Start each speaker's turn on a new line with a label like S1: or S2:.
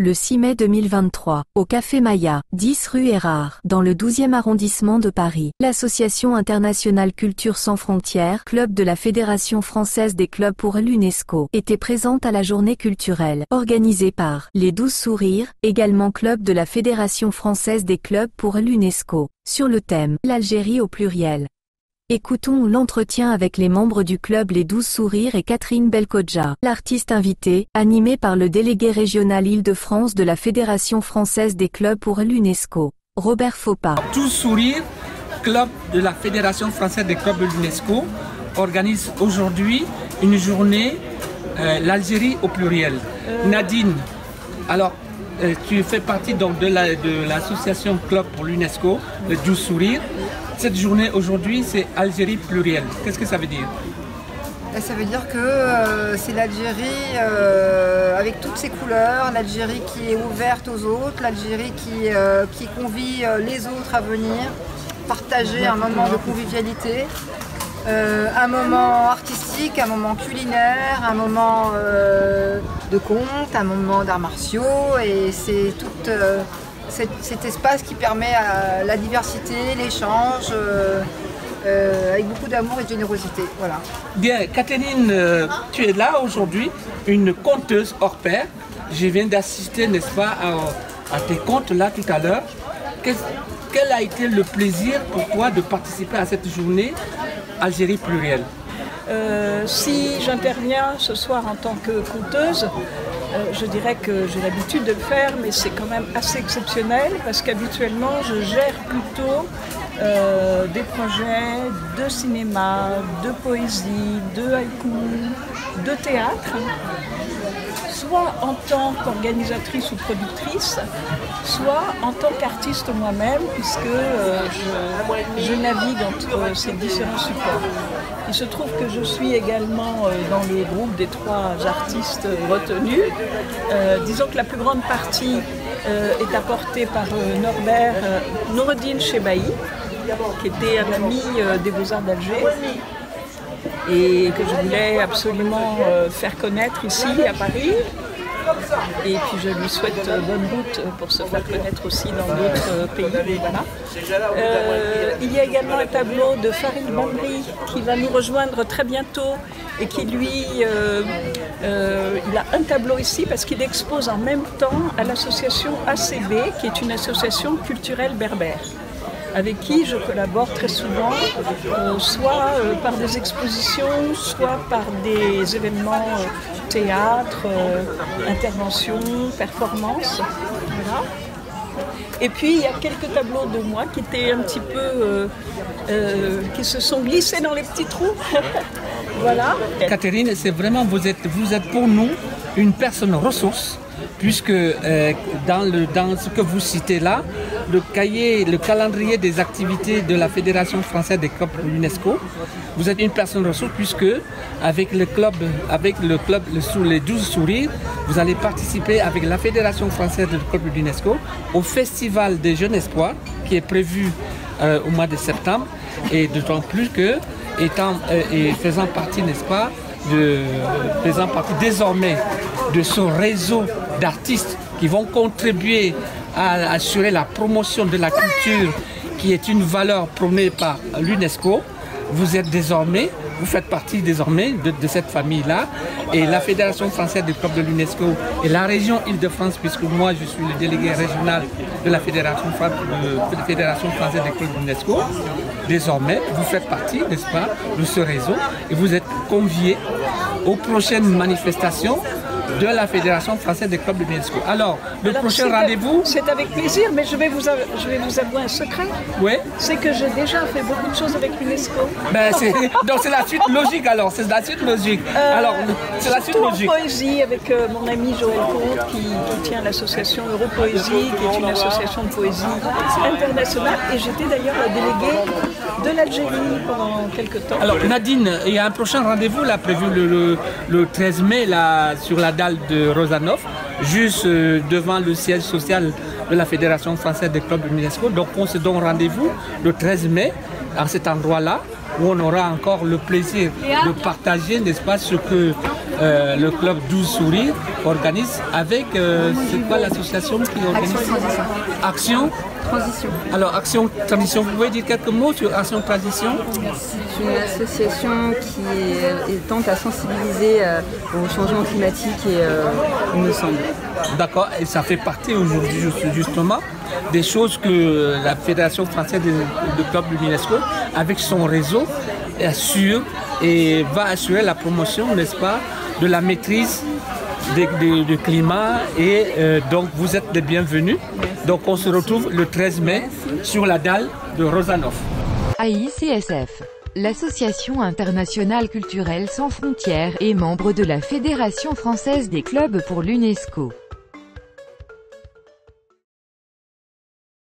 S1: Le 6 mai 2023, au Café Maya, 10 rue Erard, dans le 12e arrondissement de Paris, l'Association internationale Culture sans frontières, club de la Fédération française des clubs pour l'UNESCO, était présente à la journée culturelle, organisée par les 12 sourires, également club de la Fédération française des clubs pour l'UNESCO, sur le thème « L'Algérie au pluriel ». Écoutons l'entretien avec les membres du club Les 12 Sourires et Catherine Belkodja, l'artiste invitée, animée par le délégué régional Île-de-France de la Fédération française des clubs pour l'UNESCO, Robert Foppa.
S2: 12 Sourires, club de la Fédération française des clubs de l'UNESCO, organise aujourd'hui une journée l'Algérie au pluriel. Nadine, alors tu fais partie donc de l'association Club pour l'UNESCO, les 12 Sourires. Cette journée aujourd'hui, c'est Algérie plurielle. Qu'est-ce que ça veut dire?
S3: Ça veut dire que c'est l'Algérie avec toutes ses couleurs, l'Algérie qui est ouverte aux autres, l'Algérie qui convie les autres à venir, partager un moment de convivialité, un moment artistique, un moment culinaire, un moment de conte, un moment d'arts martiaux, et c'est tout cet espace qui permet à la diversité, l'échange, avec beaucoup d'amour et de générosité. Voilà.
S2: Bien, Catherine, tu es là aujourd'hui, une conteuse hors pair. Je viens d'assister, n'est-ce pas, à tes contes là tout à l'heure. Quel a été le plaisir pour toi de participer à cette journée Algérie plurielle?
S4: Si j'interviens ce soir en tant que conteuse, je dirais que j'ai l'habitude de le faire, mais c'est quand même assez exceptionnel parce qu'habituellement je gère plutôt des projets de cinéma, de poésie, de haïku, de théâtre, soit en tant qu'organisatrice ou productrice, soit en tant qu'artiste moi-même, puisque je navigue entre ces différents supports. Il se trouve que je suis également dans le groupe des 3 artistes retenus. Disons que la plus grande partie est apportée par Norbert Noureddin Chebahi, qui était un ami des Beaux-Arts d'Alger et que je voulais absolument faire connaître ici à Paris. Et puis je lui souhaite bonne route pour se faire connaître aussi dans d'autres pays. Voilà. Il y a également un tableau de Farid Bambri qui va nous rejoindre très bientôt et qui lui, il a un tableau ici parce qu'il expose en même temps à l'association ACB, qui est une association culturelle berbère, avec qui je collabore très souvent, soit par des expositions, soit par des événements théâtre, interventions, performances. Voilà. Et puis il y a quelques tableaux de moi qui étaient un petit peu, qui se sont glissés dans les petits trous. Voilà.
S2: Catherine, c'est vraiment, vous êtes pour nous une personne ressource, puisque dans ce que vous citez là, le calendrier des activités de la Fédération française des clubs de l'UNESCO, vous êtes une personne ressource puisque avec le club les 12 sourires, vous allez participer avec la Fédération française des clubs de l'UNESCO au Festival des Jeunes Espoirs qui est prévu au mois de septembre, et d'autant plus que faisant partie, n'est-ce pas, faisant partie désormais de ce réseau d'artistes qui vont contribuer à assurer la promotion de la culture qui est une valeur prônée par l'UNESCO. Vous faites partie désormais de cette famille-là, et la Fédération française des clubs de l'UNESCO et la région Île-de-France, puisque moi je suis le délégué régional de la Fédération française des clubs de l'UNESCO, désormais vous faites partie, n'est-ce pas, de ce réseau, et vous êtes conviés aux prochaines manifestations de la Fédération française des clubs de l'UNESCO. Alors, le prochain rendez-vous...
S4: C'est avec plaisir, mais je vais vous avouer un secret.
S2: Oui.
S4: C'est que j'ai déjà fait beaucoup de choses avec l'UNESCO.
S2: Donc c'est la suite logique alors, c'est la suite logique. Alors, c'est la suite logique.
S4: En poésie avec mon ami Joël Comte qui tient l'association Europoésie, qui est une association de poésie internationale. Et j'étais d'ailleurs la déléguée de l'Algérie pendant quelques temps.
S2: Alors Nadine, il y a un prochain rendez-vous là prévu le 13 mai là, sur la dalle de Rosanov, juste devant le siège social de la Fédération française des clubs de l'UNESCO. Donc on se donne rendez-vous le 13 mai à cet endroit-là, où on aura encore le plaisir de partager, n'est-ce pas, ce que le club 12 Sourires organise avec, c'est quoi l'association qui organise? Action
S5: Transition.
S2: Alors, Action Transition, vous pouvez dire quelques mots sur Action Transition?
S5: C'est une association qui tente à sensibiliser au changement climatique et il me semble.
S2: D'accord, et ça fait partie aujourd'hui justement des choses que la Fédération française de clubs de l'UNESCO, avec son réseau, assure et va assurer la promotion, n'est-ce pas, de la maîtrise du climat et donc vous êtes les bienvenus. Donc on se retrouve le 13 mai sur la dalle de Rožanov.
S6: AICSF, l'Association internationale culturelle sans frontières, est membre de la Fédération française des clubs pour l'UNESCO.